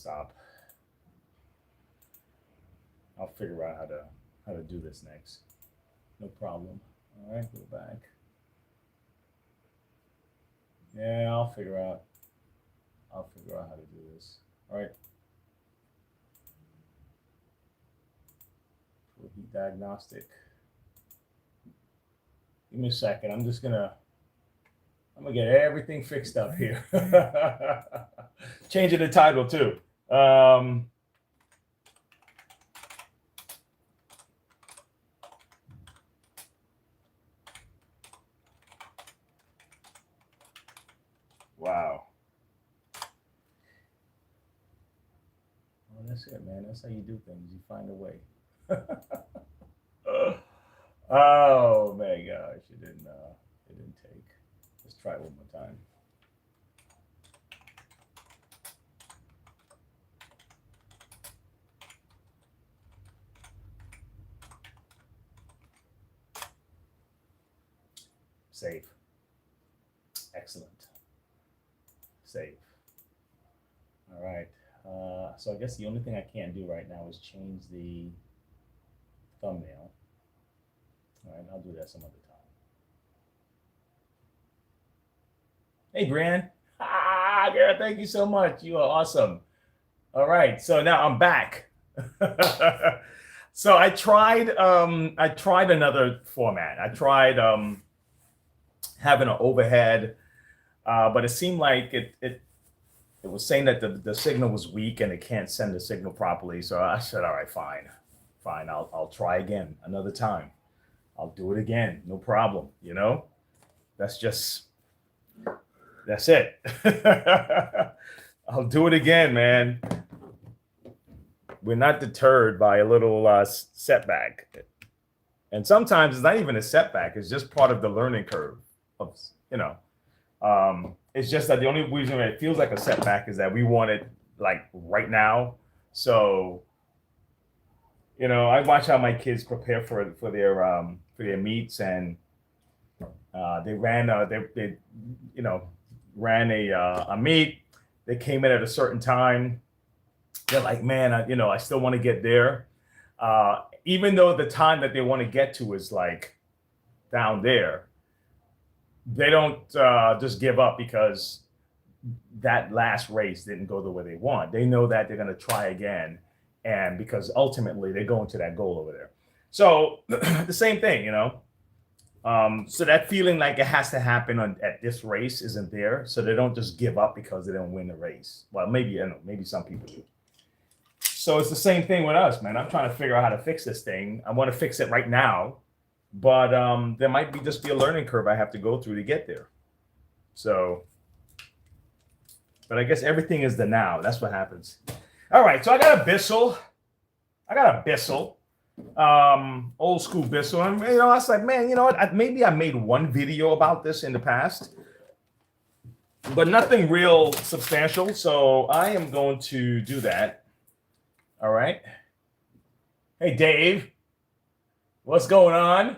Stop. I'll figure out how to do this next. No problem. All right, go back. Yeah, I'll figure out. I'll figure out how to do this. All right. Proheat diagnostic. Give me a second. I'm gonna get everything fixed up here. Changing the title too. Wow. Well, that's it, man. That's how you do things. You find a way. Oh my gosh, it didn't take. Let's try it one more time. Save. Excellent. Save. All right. So I guess the only thing I can't do right now is change the thumbnail. All right, I'll do that some other time. Hey, Brian. Ah, girl, thank you so much. You are awesome. All right, so now I'm back. So I tried another format. I tried having an overhead, but it seemed like it was saying that the signal was weak and it can't send the signal properly. So I said, all right, fine, I'll try again another time. I'll do it again, no problem. That's it. I'll do it again, man. We're not deterred by a little setback. And sometimes it's not even a setback. It's just part of the learning curve. It's just that the only reason it feels like a setback is that we want it like right now. So, I watch how my kids prepare for their meets, and they ran a meet. They came in at a certain time. They're like, man, I still want to get there, even though the time that they want to get to is like down there. They don't just give up because that last race didn't go the way they want. They know that they're going to try again, and because ultimately they're going to that goal over there. So the same thing, so that feeling like it has to happen at this race isn't there. So they don't just give up because they don't win the race. Well, maybe some people do. So it's the same thing with us, man. I'm trying to figure out how to fix this thing. I want to fix it right now, but there might just be a learning curve I have to go through to get there. So, but I guess everything is the now. That's what happens. All right, so I got a Bissell. Old school Bissell. And, I was like, man, you know what? Maybe I made one video about this in the past, but nothing real substantial. So I am going to do that. All right. Hey, Dave. What's going on?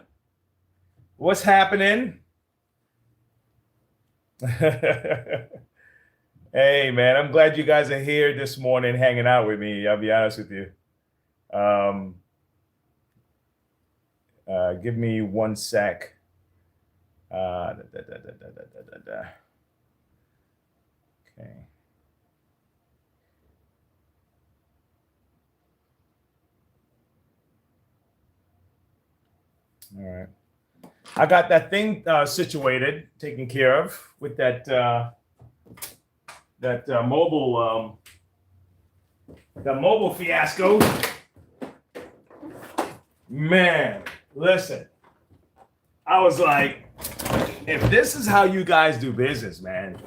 What's happening? Hey, man, I'm glad you guys are here this morning hanging out with me. I'll be honest with you. Give me 1 sec. Okay. All right. I got that thing situated, taken care of with that mobile fiasco. Man, listen. I was like, if this is how you guys do business, man,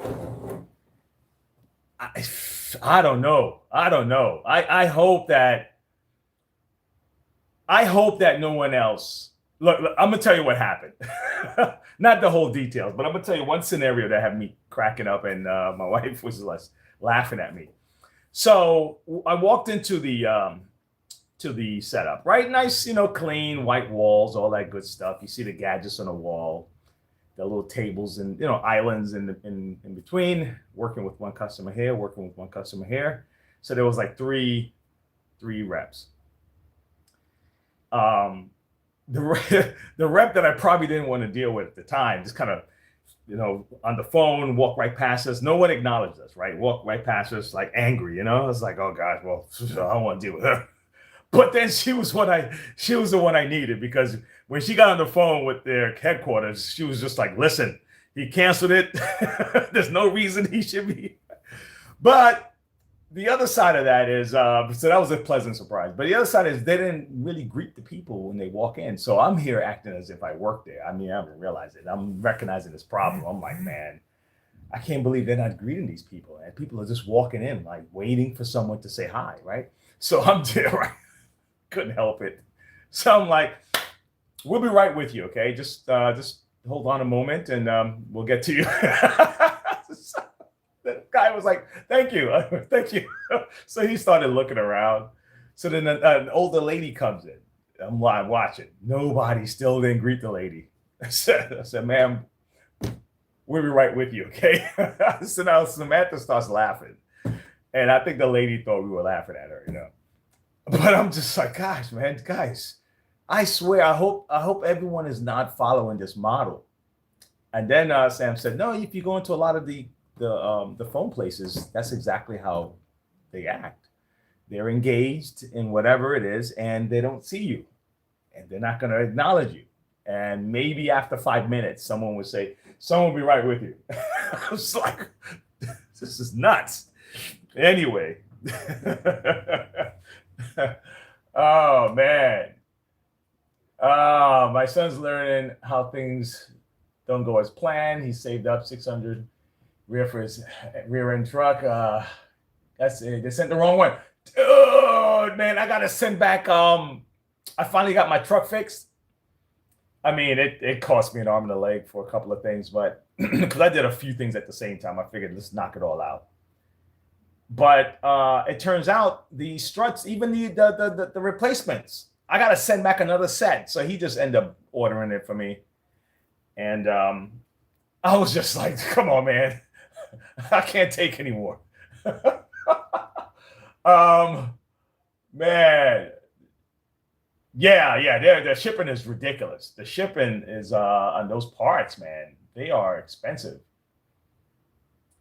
I don't know. I hope that no one else. Look, I'm gonna tell you what happened. Not the whole details, but I'm gonna tell you one scenario that had me cracking up, and my wife was laughing at me. So I walked into the setup, right? Nice, clean white walls, all that good stuff. You see the gadgets on the wall, the little tables and islands in between. Working with one customer here, working with one customer here. So there was like three reps. The rep that I probably didn't want to deal with at the time just kind of, on the phone, walk right past us. No one acknowledged us, right? Walk right past us, like angry, I was like, oh gosh, well, I don't want to deal with her. But then she was the one I needed, because when she got on the phone with their headquarters, she was just like, listen, he canceled it. There's no reason he should be. But the other side of that is, so that was a pleasant surprise. But the other side is they didn't really greet the people when they walk in. So I'm here acting as if I work there. I mean, I haven't realized it. I'm recognizing this problem. I'm like, man, I can't believe they're not greeting these people. And people are just walking in, like waiting for someone to say hi, right? So I'm there, right? Couldn't help it. So I'm like, we'll be right with you, okay? Just hold on a moment and we'll get to you. The guy was like, thank you. Thank you. So he started looking around. So then an older lady comes in. I'm watching. Nobody still didn't greet the lady. I said, ma'am, we'll be right with you, okay? So now Samantha starts laughing. And I think the lady thought we were laughing at her, But I'm just like, gosh, man, guys, I swear, I hope everyone is not following this model. And then Sam said, no, if you go into a lot of the phone places, that's exactly how they act. They're engaged in whatever it is, and they don't see you, and they're not going to acknowledge you. And maybe after 5 minutes, someone would say, someone will be right with you. I was like, this is nuts. Anyway. Oh, man. My son's learning how things don't go as planned. He saved up $600 for his rear end truck. That's it. They sent the wrong one. Oh, man, I got to send back. I finally got my truck fixed. I mean, it cost me an arm and a leg for a couple of things, but because I did a few things at the same time, I figured let's knock it all out. But it turns out the struts, even the replacements, I got to send back another set. So he just ended up ordering it for me. And I was just like, come on, man. I can't take anymore. Man. Yeah. The shipping is ridiculous. The shipping is on those parts, man. They are expensive.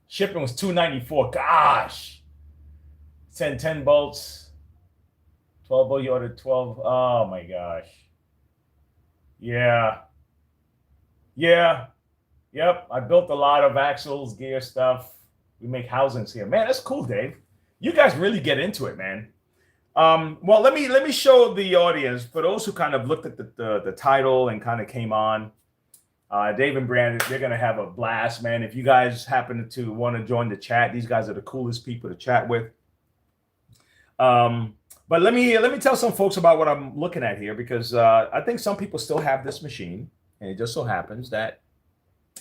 Shipping was $294. Gosh. 10 bolts. 12 bolts. You ordered 12. Oh my gosh. Yeah. Yep. I built a lot of axles, gear stuff. We make housings here. Man, that's cool, Dave. You guys really get into it, man. Well, let me show the audience, for those who kind of looked at the title and kind of came on. Dave and Brandon, they're gonna have a blast, man. If you guys happen to want to join the chat, these guys are the coolest people to chat with. But let me tell some folks about what I'm looking at here, because I think some people still have this machine, and it just so happens that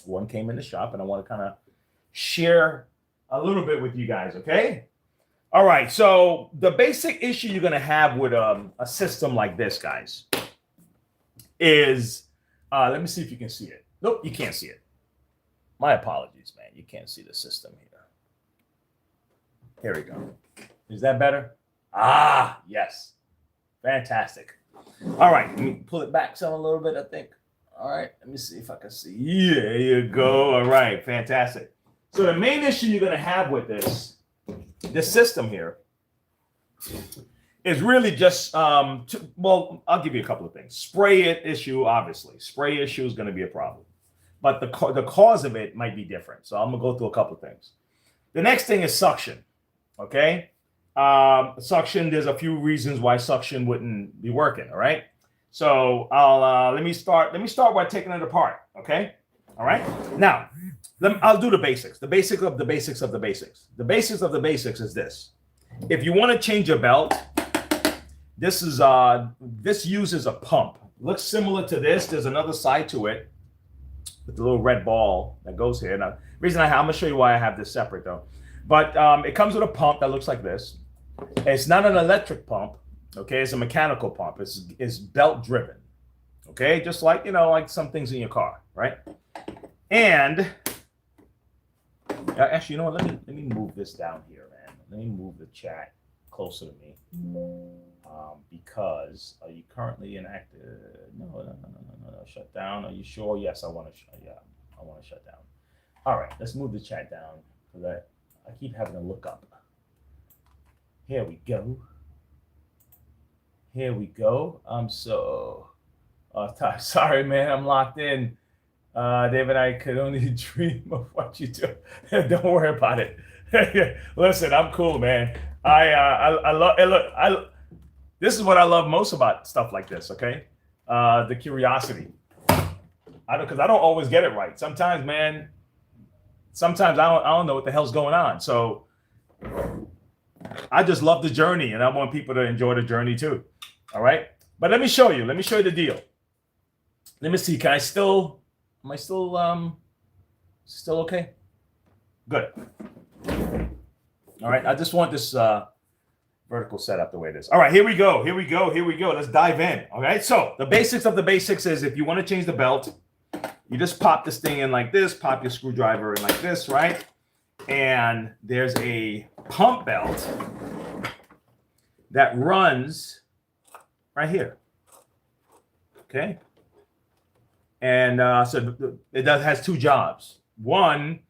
one came in the shop, and I want to kind of share a little bit with you guys. Okay. All right. So the basic issue you're gonna have with a system like this, guys, is let me see if you can see it. Nope, you can't see it. My apologies, man. You can't see the system here. Here we go. Is that better? Ah, yes. Fantastic. All right, let me pull it back some a little bit, I think. All right, let me see if I can see. Yeah, there you go. All right, fantastic. So the main issue you're going to have with this system here is really just, well, I'll give you a couple of things. Spray issue, obviously. Spray issue is going to be a problem. But the cause of it might be different. So I'm going to go through a couple of things. The next thing is suction, okay? Suction, there's a few reasons why suction wouldn't be working, all right? So let me start by taking it apart, okay? All right? Now, I'll do the basics. The basics of the basics of the basics. The basics of the basics is this. If you want to change your belt, this uses a pump. Looks similar to this. There's another side to it with the little red ball that goes here. Now, I'm going to show you why I have this separate though. But it comes with a pump that looks like this. It's not an electric pump, okay? It's a mechanical pump. It's belt driven, okay? Just like, like some things in your car, right? And actually, you know what? Let me move this down here, man. let me move the chat closer to me. Because are you currently inactive? No. Shut down. Are you sure? Yes, I want to. Yeah, I want to shut down. All right, let's move the chat down because I keep having to look up. Here we go. Here we go. I'm so sorry, man. I'm locked in. David, I could only dream of what you do. Don't worry about it. Listen, I'm cool, man. I love. Look, this is what I love most about stuff like this. Okay, the curiosity. Because I don't always get it right. Sometimes, man. Sometimes I don't know what the hell's going on. So I just love the journey, and I want people to enjoy the journey too. All right, but let me show you. Let me show you the deal. Let me see. Can I still? Am I still okay? Good. All right. I just want this vertical setup the way it is. All right. Here we go. Let's dive in. All right. So the basics of the basics is if you want to change the belt, you just pop this thing in like this. Pop your screwdriver in like this, right? And there's a pump belt that runs right here. Okay. And so it has two jobs. One,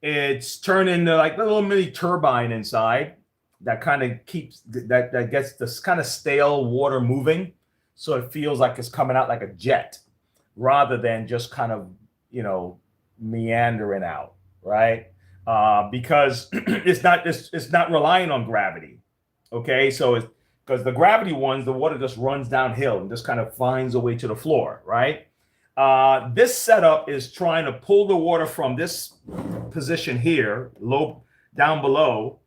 it's turned into like a little mini turbine inside that kind of keeps that gets this kind of stale water moving, so it feels like it's coming out like a jet, rather than just kind of meandering out, right? Because it's not relying on gravity. Okay, so it's because the gravity ones, the water just runs downhill and just kind of finds a way to the floor, right? This setup is trying to pull the water from this position here, low down below,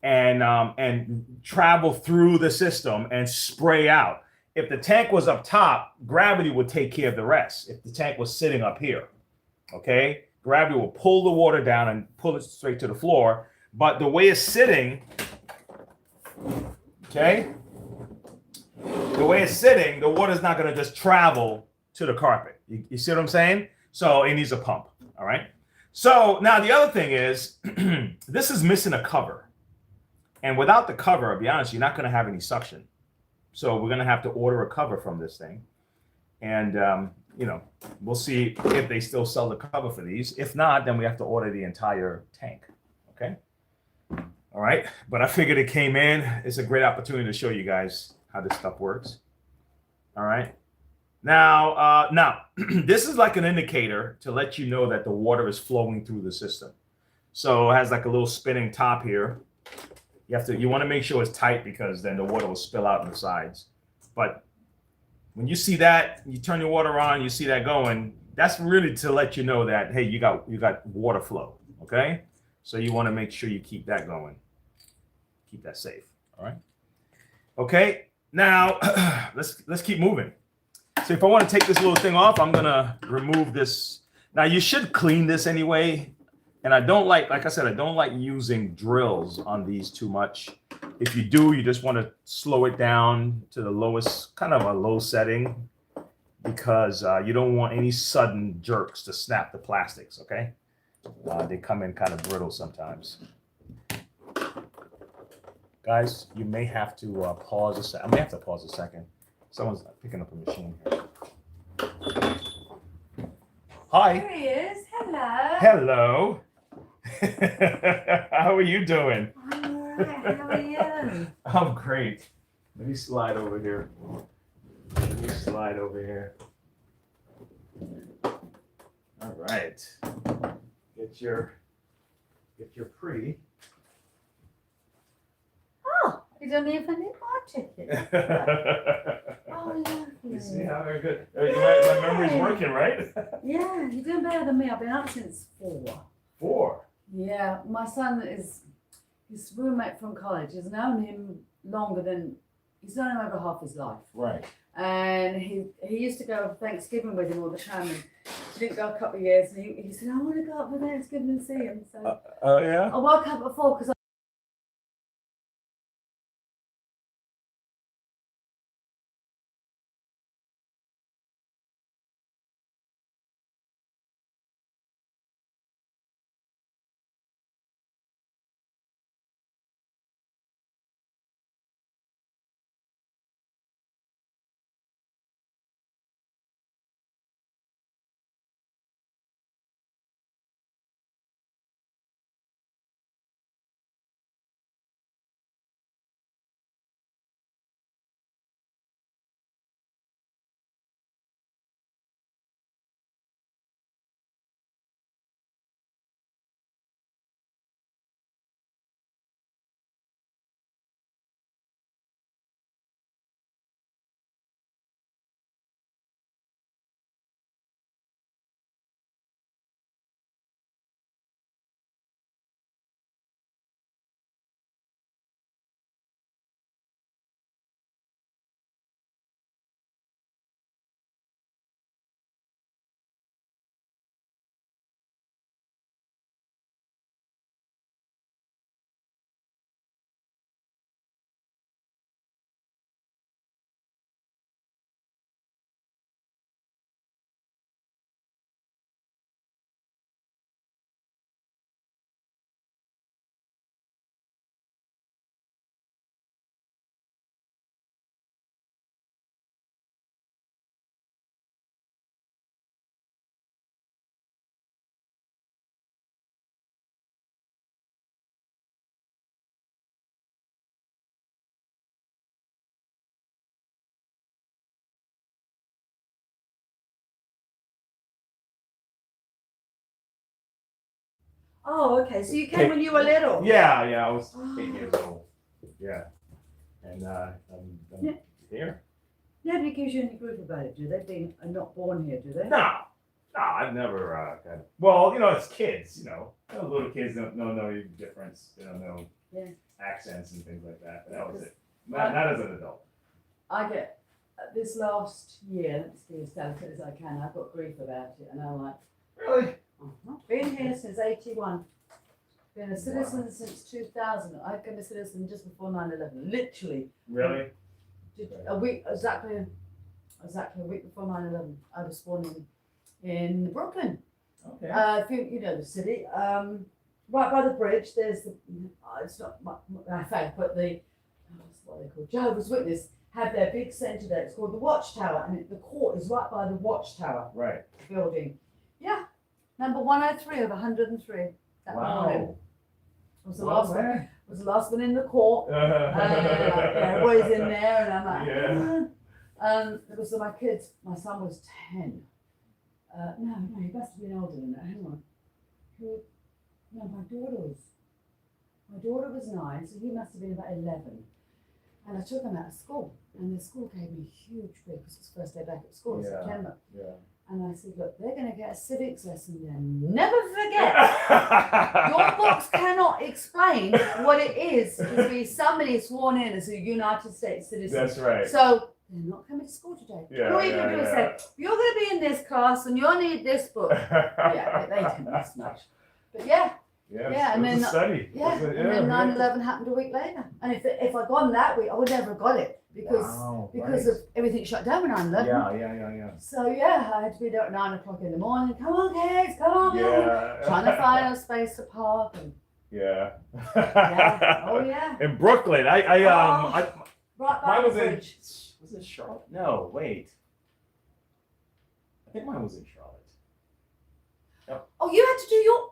and travel through the system and spray out. If the tank was up top, gravity would take care of the rest. If the tank was sitting up here, okay, gravity will pull the water down and pull it straight to the floor. But the way it's sitting, okay, the way it's sitting, the water's not going to just travel to the carpet. You see what I'm saying? So it needs a pump. All right. So now the other thing is, this is missing a cover. And without the cover, I'll be honest, you're not going to have any suction. So we're going to have to order a cover from this thing. And, we'll see if they still sell the cover for these. If not, then we have to order the entire tank. Okay. All right. But I figured it came in. It's a great opportunity to show you guys how this stuff works. All right. Now, this is like an indicator to let you know that the water is flowing through the system. So it has like a little spinning top here. You want to make sure it's tight because then the water will spill out on the sides. But when you see that, you turn your water on, you see that going, that's really to let you know that, hey, you got water flow, okay? So you want to make sure you keep that going. Keep that safe, all right? Okay, now let's keep moving. So if I want to take this little thing off, I'm going to remove this. Now you should clean this anyway. And I don't like I said, I don't like using drills on these too much. If you do, you just want to slow it down to the lowest, kind of a low setting, because you don't want any sudden jerks to snap the plastics, okay? They come in kind of brittle sometimes. Guys, you may have to pause a second. I may have to pause a second. Someone's picking up a machine here. Hi. There he is. Hello. Hello. How are you doing? I'm all right. How are you? I'm great. Let me slide over here. All right. Get your pre. Oh, you don't even need my ticket. Oh, lovely. You see how very good. My memory's working, right? Yeah, you're doing better than me. I've been up since 4. 4. Yeah, my son is his roommate from college. Has known him longer than he's known him over half his life. Right. And he used to go Thanksgiving with him all the time. And he didn't go a couple of years. And he said, I want to go up for Thanksgiving and see him. So yeah. I woke up at 4 because Oh, okay. So you came when you were little. Yeah, I was 8 years old. Yeah, and I'm here. Nobody gives you any grief about it, do they? Being not born here, do they? No, I've never. Well, it's kids. Little kids don't know any difference. They don't know accents and things like that. That was it. Not as an adult. I get this last year. Let's be as delicate as I can. I've got grief about it, and I'm like, Really? Been here since '81. Been a citizen since 2000. I became a citizen just before 9/11. Literally. Really? A week exactly a week before 9/11. I was born in Brooklyn. Okay. If you know the city, right by the bridge. There's the it's not my fact, but the what's what they call Jehovah's Witness have their big centre there. It's called the Watchtower, and the court is right by the Watchtower Right. building. Yeah, number 103 of 103. That morning. Was the last one. Was the last one in the court. Everybody's in there, and I'm like, it was my kids. My son was 10. No, he must have been older than that. Hang on. No, my daughter was 9, so he must have been about 11. And I took him out of school, and the school gave me a huge break because it's the first day back at school in September. Yeah. And I said, look, they're going to get a civics lesson there. Never forget, your books cannot explain what it is to be somebody sworn in as a United States citizen. That's right. So they're not coming to school today. Yeah, All you can do is say, you're going to be in this class and you'll need this book. Yeah, they didn't miss much. But yeah. Yeah, and then study. And then 9/11 happened a week later. And if I'd gone that week, I would never have got it because of everything shut down when 9/11. Yeah. So yeah, I had to be there at 9 o'clock in the morning. Come on, kids, come on. Trying to find a space to park. And, Oh yeah. In Brooklyn, right by mine the was bridge. Was it Charlotte? No, wait. I think mine was in Charlotte. Oh, you had to do your.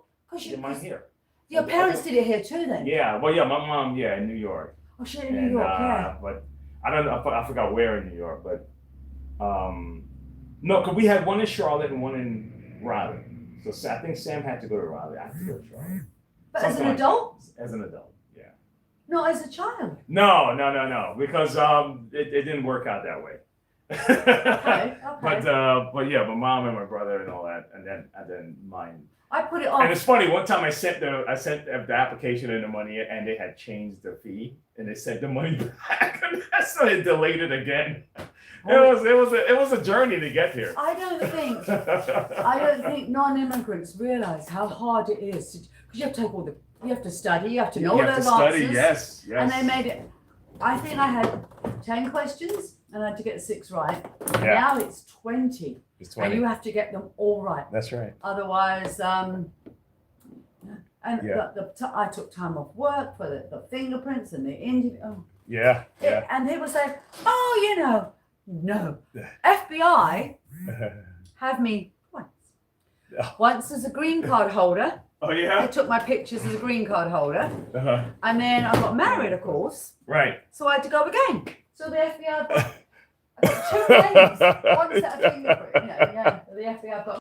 Mine here. Your parents did it here too, then? Yeah, well, my mom, in New York. Oh, she in New York, yeah. But I don't know, I forgot where in New York, but no, because we had one in Charlotte and one in Raleigh. So I think Sam had to go to Raleigh. I had to go to Charlotte. But as an adult? As an adult, yeah. No, as a child. No, because it didn't work out that way. Okay. But yeah, my mom and my brother and all that, and then mine. I put it on. And it's funny. One time I sent the application and the money, and they had changed the fee, and they sent the money back, so they delayed it again. It was a journey to get here. I don't think non-immigrants realize how hard it is because you have to take you have to study, you have to know all those answers. Yes. And they made it. I think I had 10 questions and I had to get 6 right. Yeah. Now it's 20. It's 20. And you have to get them all right. That's right. Otherwise, I took time off work for the fingerprints and the interview. Oh. Yeah. And people say, oh, no. FBI have me once as a green card holder. Oh, yeah? They took my pictures as a green card holder. And then I got married, of course. Right. So I had to go again. So the FBI got 2 names. One set of fingerprints. The FBI got.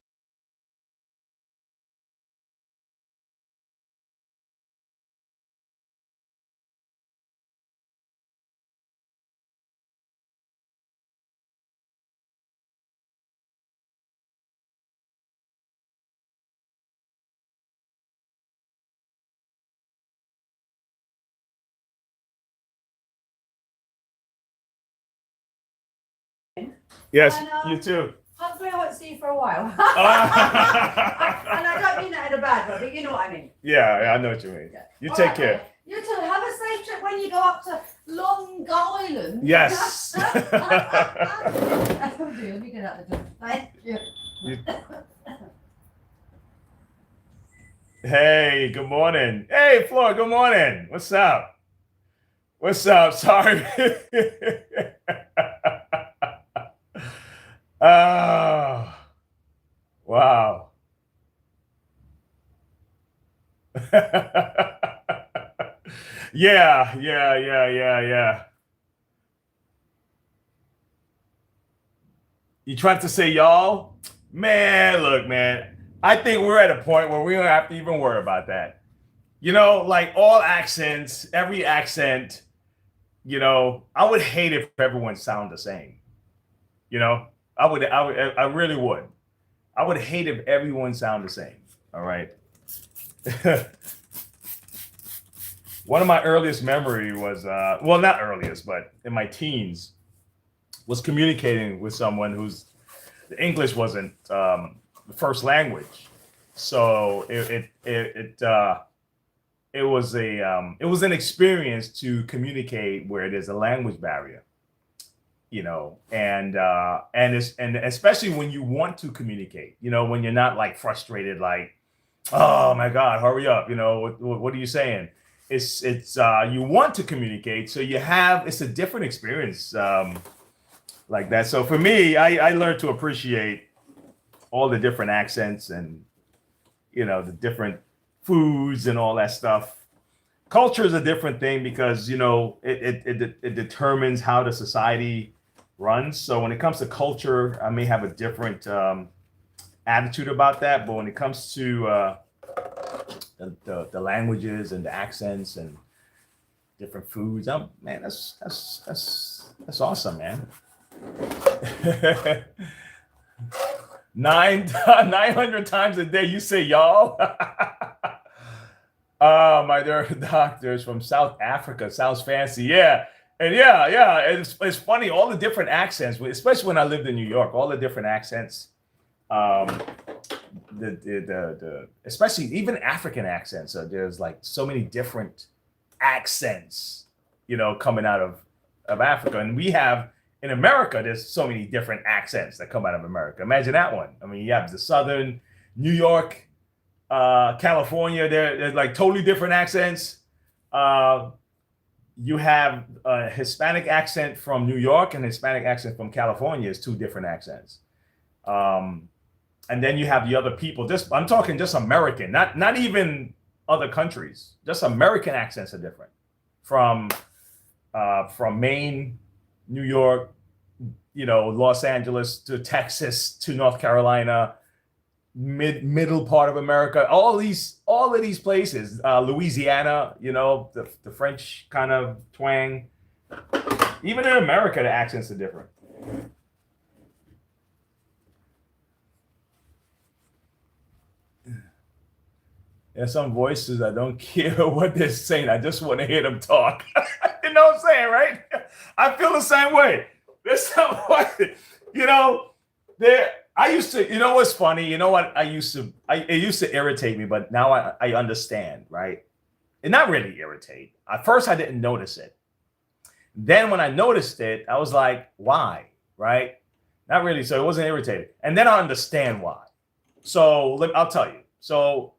Yes, and, you too. Hopefully I won't see you for a while. And I don't mean that in a bad way, but you know what I mean. Yeah, I know what you mean. Yeah. You take care. You too. Have a safe trip when you go up to Long Island. Yes. Let me get out the door. Thank you. Hey, good morning. Hey, Flora, good morning. What's up? Sorry. Oh, wow. Yeah. You tried to say y'all? Man, look, man. I think we're at a point where we don't have to even worry about that. You know, like all accents, every accent, you know, I would hate if everyone sounded the same. You know, I really would. I would hate if everyone sounded the same. All right. One of my earliest memory was, well, not earliest, but in my teens, was communicating with someone whose the English wasn't the first language. So it was an experience to communicate where there's a language barrier, you know, and especially when you want to communicate, you know, when you're not like frustrated, like, oh my God, hurry up, you know, what are you saying? It's you want to communicate, so it's a different experience like that. So for me, I learned to appreciate all the different accents and, you know, the different foods and all that stuff. Culture is a different thing because, you know, it determines how the society runs. So when it comes to culture, I may have a different attitude about that. But when it comes to the languages and the accents and different foods, man, that's awesome, man. 900 times a day you say y'all. My doctor's from South Africa. Sounds fancy. Yeah. And yeah. It's funny, all the different accents, especially when I lived in New York, all the different accents. Especially even African accents. There's like so many different accents, you know, coming out of Africa. And we have in America, there's so many different accents that come out of America. Imagine that one. I mean, you have the Southern, New York, California, they're like totally different accents. You have a Hispanic accent from New York and Hispanic accent from California is two different accents. And then you have the other people. I'm talking just American, not even other countries. Just American accents are different from Maine, New York, you know, Los Angeles to Texas to North Carolina, middle part of America, all of these places, Louisiana, you know, the French kind of twang. Even in America, the accents are different. There's some voices I don't care what they're saying. I just want to hear them talk. You know what I'm saying, right? I feel the same way. There's some, you know, I used to, you know what's funny? You know what it used to irritate me, but now I understand, right? And not really irritate. At first, I didn't notice it. Then when I noticed it, I was like, why, right? Not really. So it wasn't irritated. And then I understand why. So I'll tell you. So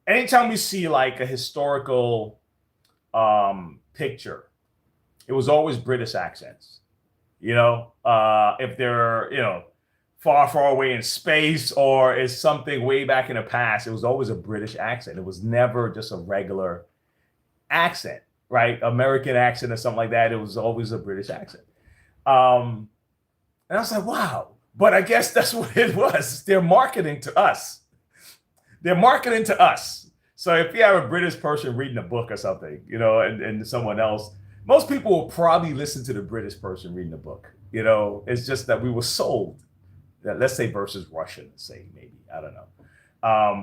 anytime we see like a historical picture, it was always British accents. You know, if they're, you know, far, far away in space or is something way back in the past, it was always a British accent. It was never just a regular accent, right? American accent or something like that. It was always a British accent. And I was like, wow. But I guess that's what it was. They're marketing to us. They're marketing to us. So if you have a British person reading a book or something, you know, and someone else, most people will probably listen to the British person reading the book. You know, it's just that we were sold. Let's say versus Russian, say maybe, I don't know,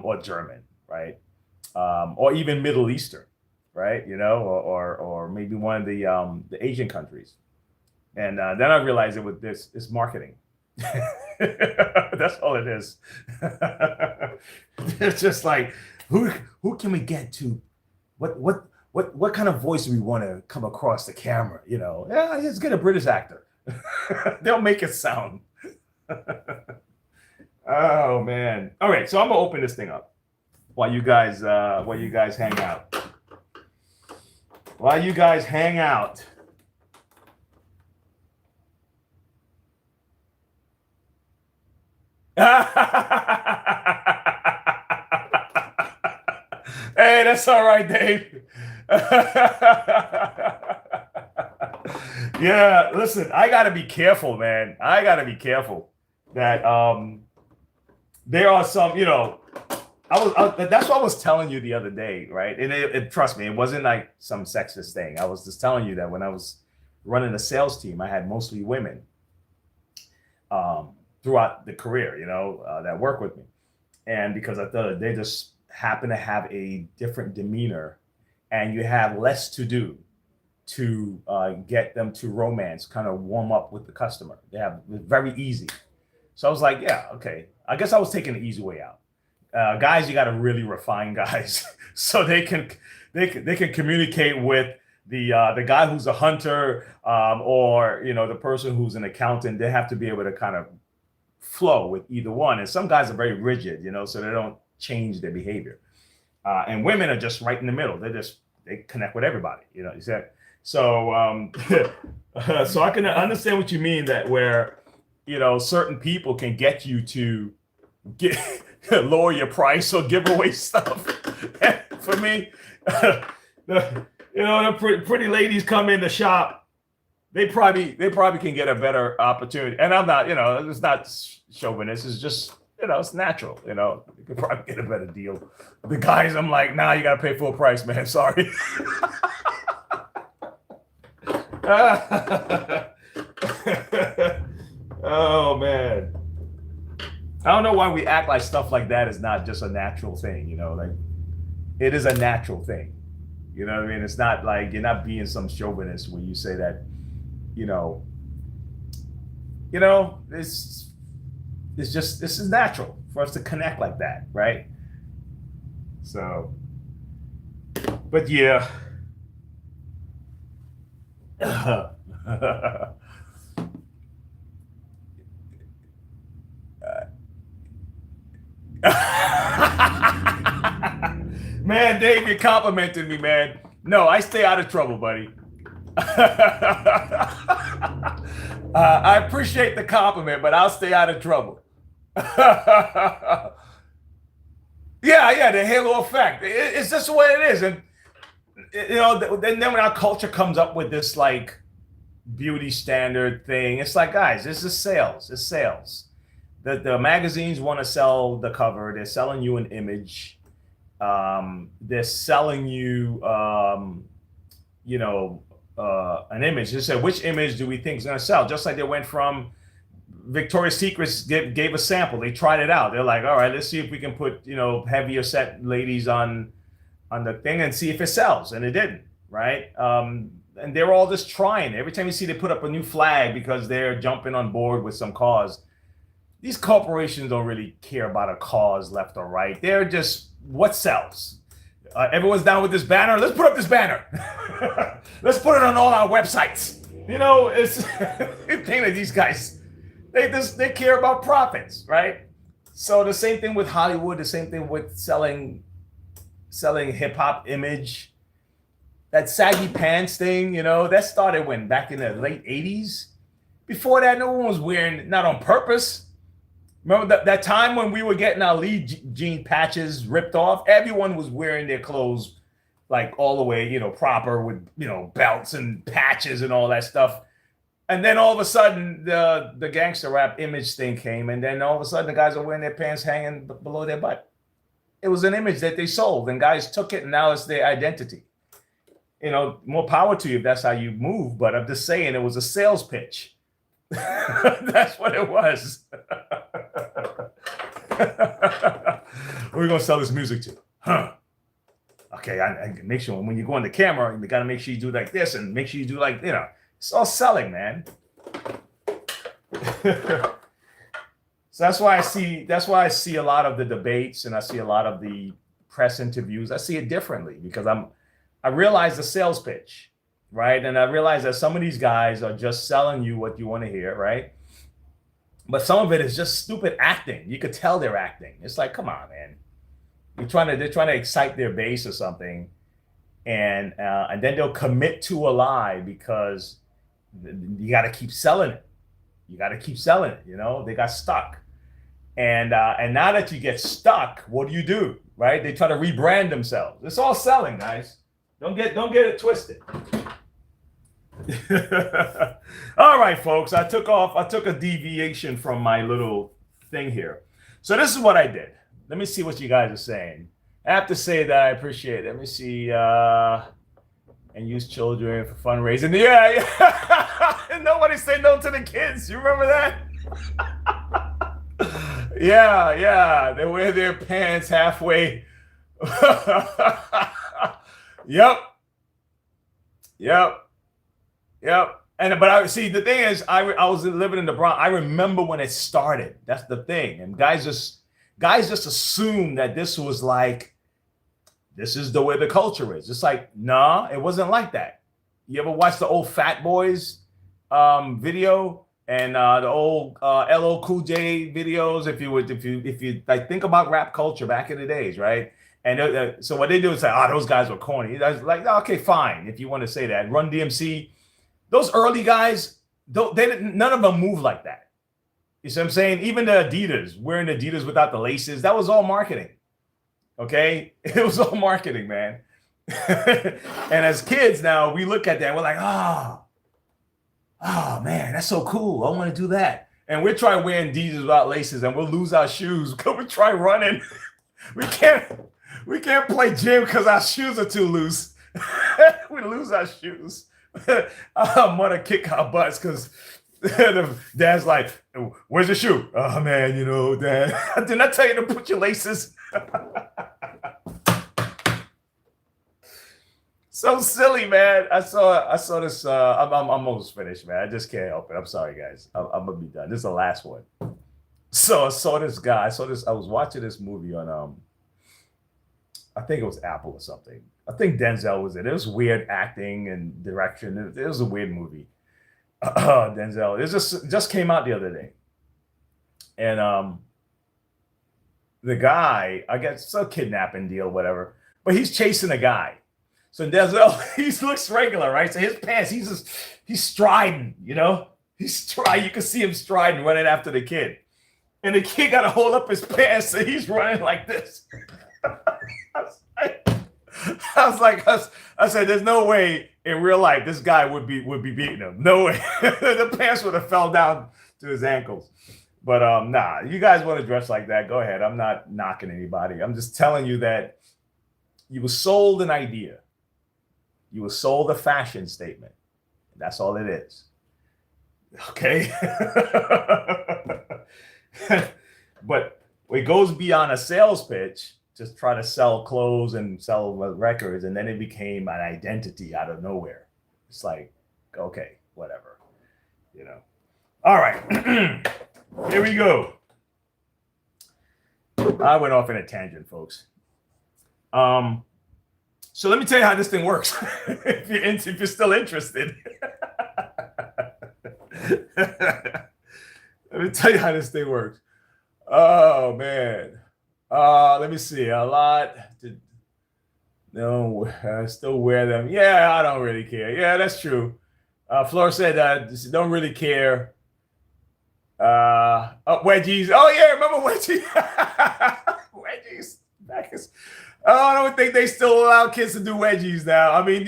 or German, right? Or even Middle Eastern, right? You know, or maybe one of the Asian countries. And then I realized it's marketing. That's all it is. It's just like, who can we get to? What kind of voice do we want to come across the camera? You know, yeah, let's get a British actor. They'll make it sound. Oh man. All right, so I'm gonna open this thing up while you guys hang out. While you guys hang out. Hey, that's all right, Dave. Yeah, listen, I gotta be careful, man. I gotta be careful that there are some, you know, That's what I was telling you the other day, right? And trust me, it wasn't like some sexist thing. I was just telling you that when I was running a sales team, I had mostly women throughout the career, that work with me. And because I thought they just happen to have a different demeanor, and you have less to do to get them to romance, kind of warm up with the customer. It's very easy. So I was like, yeah, okay. I guess I was taking the easy way out. Guys, you got to really refine guys so they can communicate with the guy who's a hunter, or the person who's an accountant. They have to be able to kind of flow with either one. And some guys are very rigid, so they don't change their behavior. And women are just right in the middle. They connect with everybody, you said. So so I can understand what you mean, that where certain people can get you to lower your price or give away stuff. For me, the pretty ladies come in the shop. They probably can get a better opportunity. And I'm not, it's not chauvinist. It's just, it's natural. You could probably get a better deal. The guys, I'm like, nah, you got to pay full price, man. Sorry. Oh, man. I don't know why we act like stuff like that is not just a natural thing, like it is a natural thing. You know what I mean? It's not like you're not being some chauvinist when you say that, this is natural for us to connect like that, right? So, but yeah. Man, Dave, you're complimenting me, man. No, I stay out of trouble, buddy. I appreciate the compliment, but I'll stay out of trouble. Yeah, the halo effect. It's just the way it is. And, then when our culture comes up with this, like, beauty standard thing, it's like, guys, this is sales. It's sales. The magazines want to sell the cover. They're selling you an image. They're selling you, an image. They said, which image do we think is going to sell? Just like they went from Victoria's Secret gave a sample. They tried it out. They're like, all right, let's see if we can put, heavier set ladies on the thing and see if it sells. And it didn't, right? And they're all just trying. Every time you see they put up a new flag because they're jumping on board with some cause. These corporations don't really care about a cause left or right. They're just what sells. Everyone's down with this banner. Let's put up this banner. Let's put it on all our websites. It's the thing that these guys, they care about profits, right? So the same thing with Hollywood. The same thing with selling hip hop image. That saggy pants thing, that started when back in the late 80s. Before that, no one was wearing, not on purpose. Remember that time when we were getting our lead jean patches ripped off? Everyone was wearing their clothes like all the way, proper with, belts and patches and all that stuff. And then all of a sudden, the gangster rap image thing came. And then all of a sudden, the guys are wearing their pants hanging below their butt. It was an image that they sold, and guys took it, and now it's their identity. More power to you if that's how you move. But I'm just saying, it was a sales pitch. That's what it was. We're gonna sell this music to, huh? Okay, I make sure when you go on the camera, you gotta make sure you do like this and make sure you do like, it's all selling, man. So that's why I see a lot of the debates and I see a lot of the press interviews. I see it differently because I realize the sales pitch, right? And I realize that some of these guys are just selling you what you want to hear, right? But some of it is just stupid acting. You could tell they're acting. It's like, come on, man. They're trying to excite their base or something, and then they'll commit to a lie because you got to keep selling it. You got to keep selling it. They got stuck, and now that you get stuck, what do? Right? They try to rebrand themselves. It's all selling, guys. Don't get it twisted. All right, folks. I took a deviation from my little thing here. So this is what I did. Let me see what you guys are saying. I have to say that I appreciate it. Let me see. And use children for fundraising. Yeah. Nobody say no to the kids. You remember that? Yeah. They wear their pants halfway. Yep. And but I see the thing is, I was living in the Bronx. I remember when it started. That's the thing. And guys just assumed that this was like, this is the way the culture is. It's like, nah, it wasn't like that. You ever watch the old Fat Boys video and the old LL Cool J videos? If you like think about rap culture back in the days, right? And so what they do is say, those guys were corny. That's like, okay, fine, if you want to say that. Run DMC, those early guys, none of them move like that. You see what I'm saying? Even the Adidas, wearing Adidas without the laces, that was all marketing. Okay? It was all marketing, man. And as kids now, we look at that, we're like, oh man, that's so cool. I want to do that. And we're trying wearing Adidas without laces and we'll lose our shoes because we try running. We can't play gym because our shoes are too loose. We lose our shoes. I'm gonna kick our butts because dad's like, where's your shoe? Oh man, Dad, didn't I tell you to put your laces? So silly, man. I saw this. I'm almost finished, man. I just can't help it. I'm sorry, guys. I'm gonna be done. This is the last one. So I saw this guy. I was watching this movie on I think it was Apple or something. I think Denzel was in it. It was weird acting and direction. It was a weird movie. Denzel. It just came out the other day. And the guy, I guess it's a kidnapping deal, whatever. But he's chasing a guy. So Denzel, he looks regular, right? So his pants, he's striding, He's striding. You can see him striding, running after the kid. And the kid got to hold up his pants, so he's running like this. I said, there's no way in real life this guy would be beating him. No way. The pants would have fell down to his ankles. But nah, you guys want to dress like that, go ahead. I'm not knocking anybody. I'm just telling you that you were sold an idea. You were sold a fashion statement. That's all it is. Okay? But it goes beyond a sales pitch. Just try to sell clothes and sell records, and then it became an identity out of nowhere. It's like, okay, whatever, All right, here we go. I went off in a tangent, folks. So let me tell you how this thing works. if you're still interested. Let me tell you how this thing works. Oh man. Let me see. A lot. No, I still wear them. Yeah, I don't really care. Yeah, that's true. Flora said, don't really care. Wedgies. Oh yeah, remember wedgies? Wedgies. I don't think they still allow kids to do wedgies now. I mean,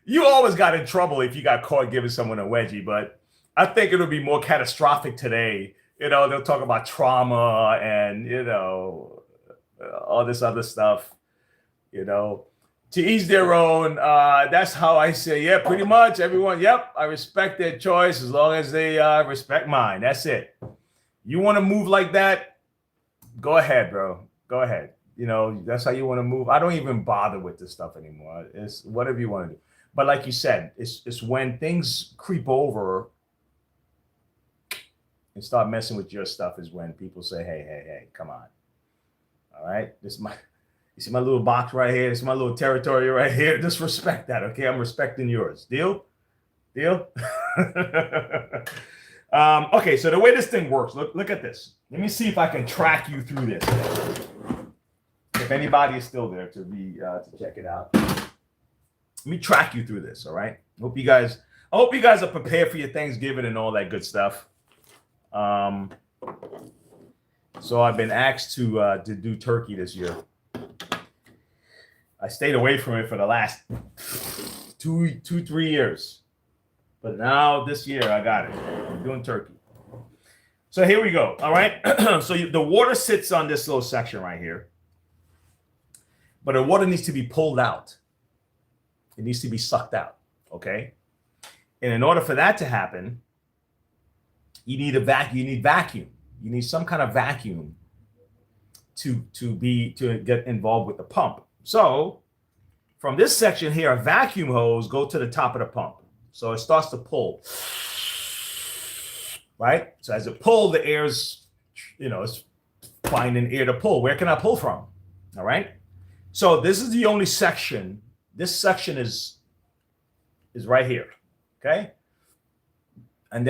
you always got in trouble if you got caught giving someone a wedgie, but I think it'll be more catastrophic today. They'll talk about trauma and, all this other stuff, to each their own. That's how I say, yeah, pretty much everyone. Yep. I respect their choice as long as they respect mine. That's it. You want to move like that? Go ahead, bro. Go ahead. That's how you want to move. I don't even bother with this stuff anymore. It's whatever you want to do. But like you said, it's when things creep over and start messing with your stuff is when people say, hey, come on. All right. You see my little box right here. This is my little territory right here. Just respect that. Okay. I'm respecting yours. Deal? Okay. So the way this thing works, look at this. Let me see if I can track you through this. If anybody is still there to check it out. Let me track you through this. All right. I hope you guys are prepared for your Thanksgiving and all that good stuff. So I've been asked to do turkey this year. I stayed away from it for the last 2-3 years, but now this year I got it. I'm doing turkey. So here we go. All right. So the water sits on this little section right here, but the water needs to be pulled out. It needs to be sucked out. Okay. And in order for that to happen, you need a vacuum. You need vacuum. You need some kind of vacuum to get involved with the pump. So from this section here, a vacuum hose go to the top of the pump. So it starts to pull. Right? So as it pulls, the air's, it's finding air to pull. Where can I pull from? All right. So this is the only section. This section is right here. Okay. And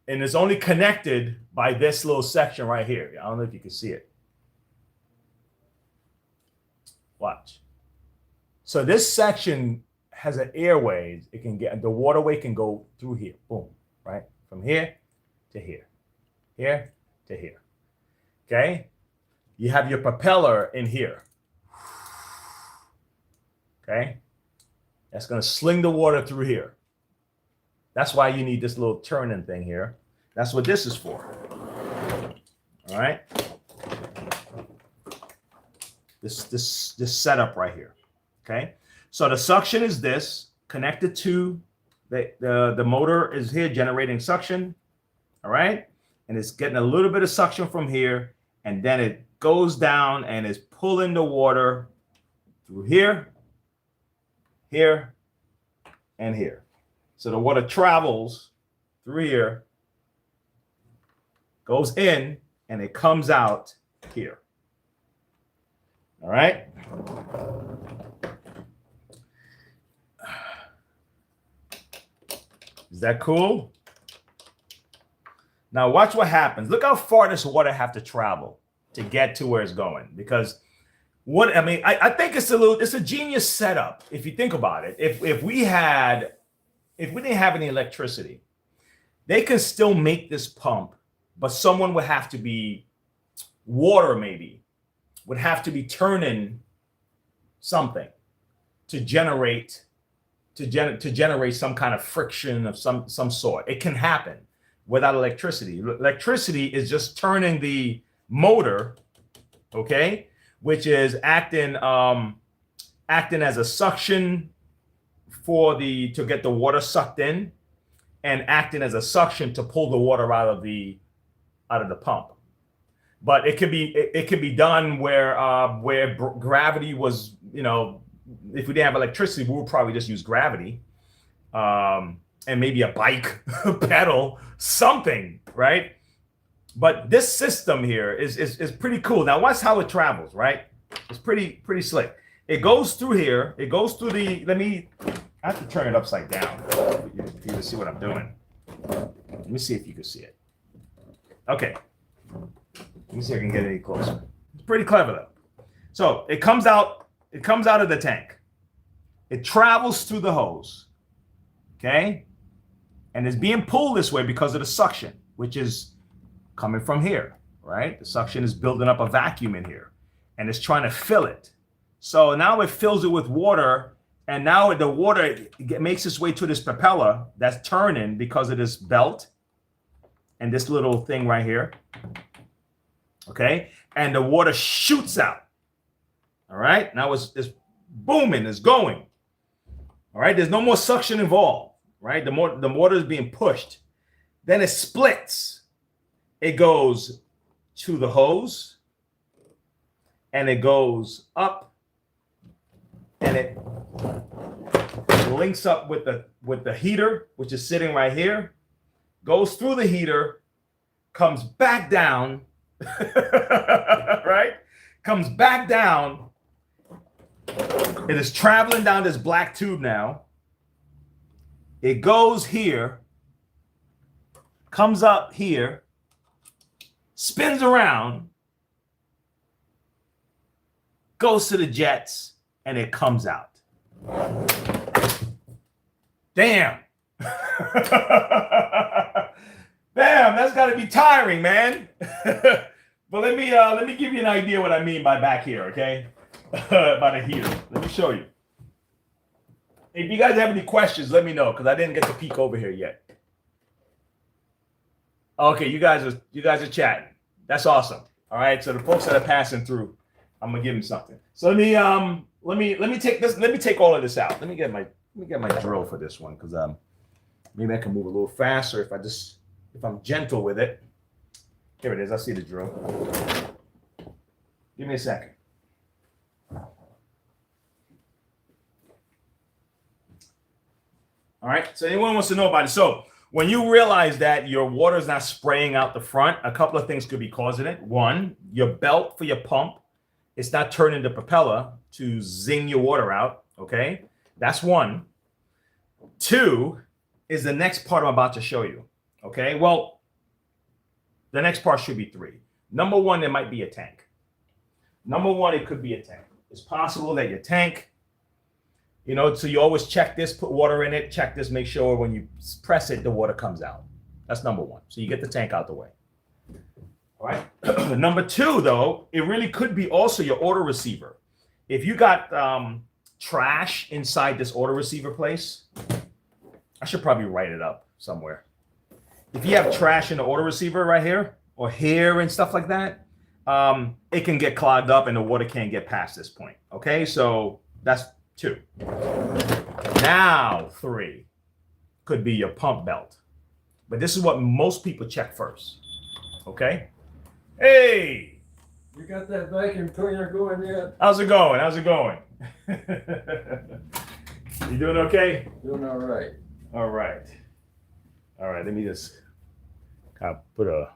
it's only connected by this little section right here. I don't know if you can see it. Watch. So this section has an airway. It can get, the waterway can go through here. Boom. Right? From here to here. Here to here. Okay? You have your propeller in here. Okay? That's going to sling the water through here. That's why you need this little turning thing here. That's what this is for. All right? This setup right here. Okay? So the suction is this, connected to the motor is here generating suction. All right? And it's getting a little bit of suction from here, and then it goes down and is pulling the water through here, here, and here. So the water travels through here, goes in, and it comes out here. All right? Is that cool? Now watch what happens. Look how far this water have to travel to get to where it's going. Because I think it's a genius setup if you think about it. If we didn't have any electricity, they can still make this pump, but someone would have to be would have to be turning something to generate some kind of friction of some sort. It can happen without electricity. Electricity is just turning the motor, okay, which is acting as a suction to get the water sucked in, and acting as a suction to pull the water out of the pump. But it could be done where gravity was, if we didn't have electricity, we would probably just use gravity, and maybe a bike pedal, something, right? But this system here is pretty cool. Now watch how it travels, right? It's pretty slick. It goes through here. It goes through I have to turn it upside down for you to see what I'm doing. Let me see if you can see it. Okay. Let me see if I can get any closer. It's pretty clever though. So it comes out of the tank. It travels through the hose. Okay? And it's being pulled this way because of the suction, which is coming from here, right? The suction is building up a vacuum in here, and it's trying to fill it. So now it fills it with water, and now the water makes its way to this propeller that's turning because of this belt and this little thing right here. Okay? And the water shoots out. All right? Now it's booming, it's going. All right? There's no more suction involved, right? The water is being pushed. Then it splits. It goes to the hose, and it goes up, and it links up with the heater, which is sitting right here, goes through the heater, comes back down, right? Comes back down. It is traveling down this black tube now. It goes here, comes up here, spins around, goes to the jets, and it comes out. Damn. Damn, that's got to be tiring, man. But let me give you an idea what I mean by back here, okay? By the heater. Let me show you. If you guys have any questions, let me know, because I didn't get to peek over here yet. Okay, you guys are chatting. That's awesome. All right. So the folks that are passing through, I'm gonna give them something. So let me take this. Let me take all of this out. Let me get my drill for this one because maybe I can move a little faster if I'm gentle with it. Here it is. I see the drill. Give me a second. All right. So anyone wants to know about it? So when you realize that your water is not spraying out the front, a couple of things could be causing it. One, your belt for your pump, it's not turning the propeller to zing your water out. Okay. That's one. Two is the next part I'm about to show you. Okay. Well, the next part should be three. Number one, there might be a tank. Number one, it could be a tank. It's possible that your tank, so you always check this, put water in it, check this, make sure when you press it, the water comes out. That's number one. So you get the tank out the way. All right. Number two, though, it really could be also your auto receiver. If you got trash inside this auto receiver place, I should probably write it up somewhere. If you have trash in the auto receiver right here, or hair and stuff like that, it can get clogged up and the water can't get past this point. Okay, so that's two. Now, three could be your pump belt. But this is what most people check first. Okay? Hey! You got that vacuum cleaner going yet? How's it going? How's it going? You doing okay? Doing all right. All right. All right, let me just kind of put a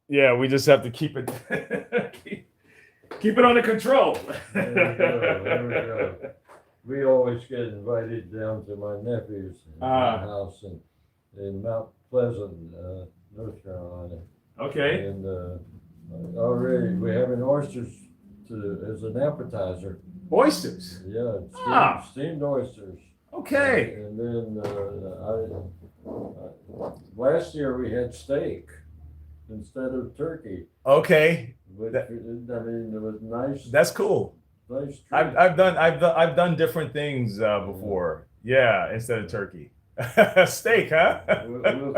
Yeah, we just have to keep it keep it under control. There we go, there we go. We always get invited down to my nephew's house in Mount Pleasant, North Carolina. Okay. And already we're having oysters as an appetizer. Oysters. Yeah, steamed oysters. Okay. And then last year we had steak instead of turkey. Okay. Which, I mean, it was nice. That's cool. Nice treat. I've done different things before. Yeah, instead of turkey. Steak, huh?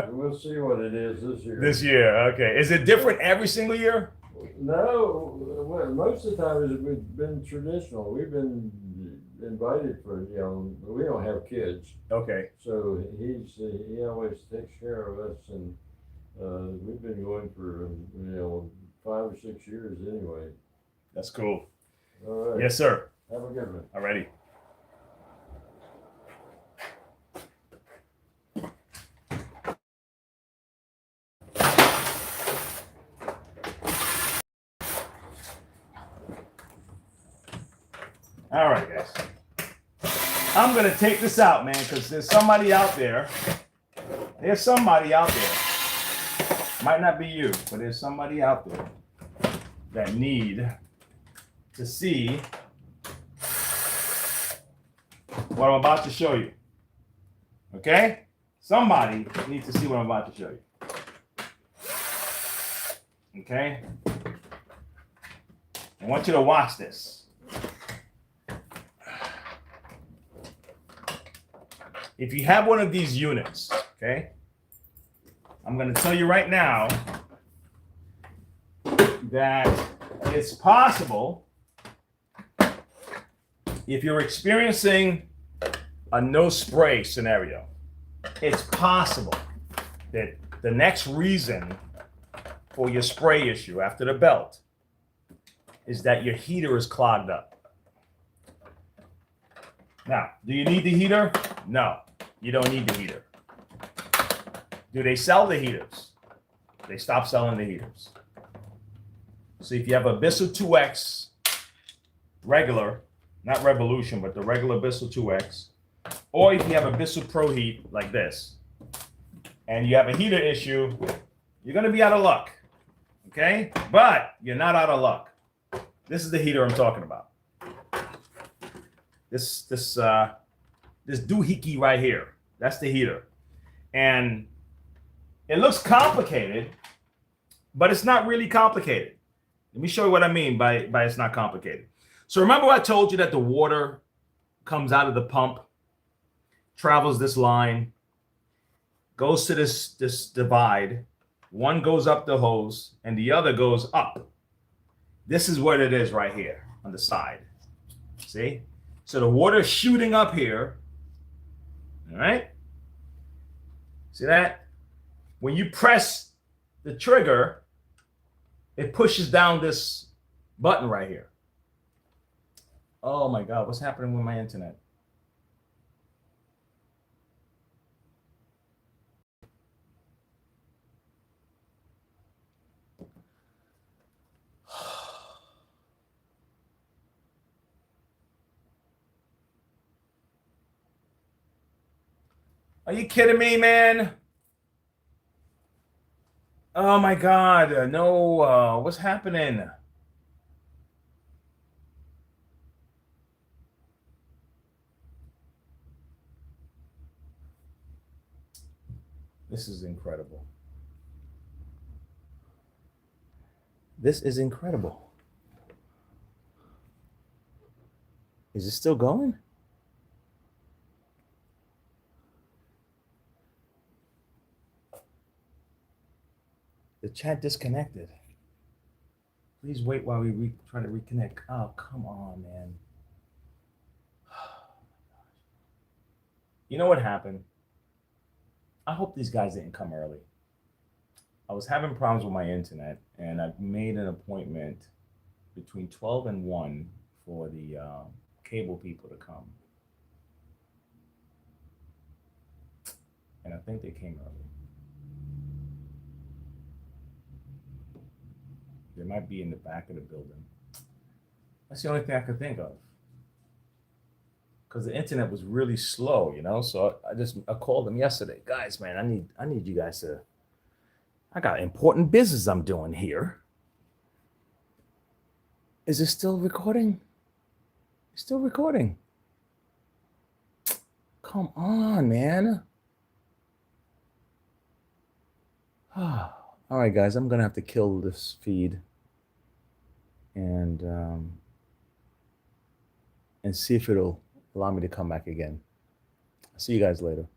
We'll see what it is this year. This year, okay. Is it different every single year? No, well, most of the time it's been traditional. We've been invited for, we don't have kids. Okay. So he always takes care of us, and we've been going for 5 or 6 years anyway. That's cool. All right. Yes, sir. Have a good one. Alrighty. All right, guys. I'm going to take this out, man, because there's somebody out there. There's somebody out there. Might not be you, but there's somebody out there that need to see what I'm about to show you. Okay? Somebody needs to see what I'm about to show you. Okay? I want you to watch this. If you have one of these units, okay, I'm going to tell you right now that it's possible, if you're experiencing a no spray scenario, it's possible that the next reason for your spray issue after the belt is that your heater is clogged up. Now, do you need the heater? No, you don't need the heater. Do they sell the heaters? They stopped selling the heaters. So if you have a Bissell 2X regular, not Revolution, but the regular Bissell 2X, or if you have a Bissell Proheat like this, and you have a heater issue, you're going to be out of luck. Okay? But you're not out of luck. This is the heater I'm talking about. This doohickey right here. That's the heater. And it looks complicated, but it's not really complicated. Let me show you what I mean by it's not complicated. So remember I told you that the water comes out of the pump, travels this line, goes to this divide. One goes up the hose and the other goes up. This is what it is right here on the side. See? So the water is shooting up here. All right? See that? When you press the trigger, it pushes down this button right here. Oh my God, what's happening with my internet? Are you kidding me, man? Oh my God, no, what's happening? This is incredible. This is incredible. Is it still going? The chat disconnected. Please wait while we try to reconnect. Oh, come on, man. You know what happened? I hope these guys didn't come early. I was having problems with my internet, and I've made an appointment between 12 and 1 for the cable people to come. And I think they came early. They might be in the back of the building. That's the only thing I could think of. Because the internet was really slow, you know. So I called them yesterday. Guys, man, I need you guys to. I got important business I'm doing here. Is it still recording? It's still recording. Come on, man. All right, guys, I'm gonna have to kill this feed and see if it'll allow me to come back again. See you guys later.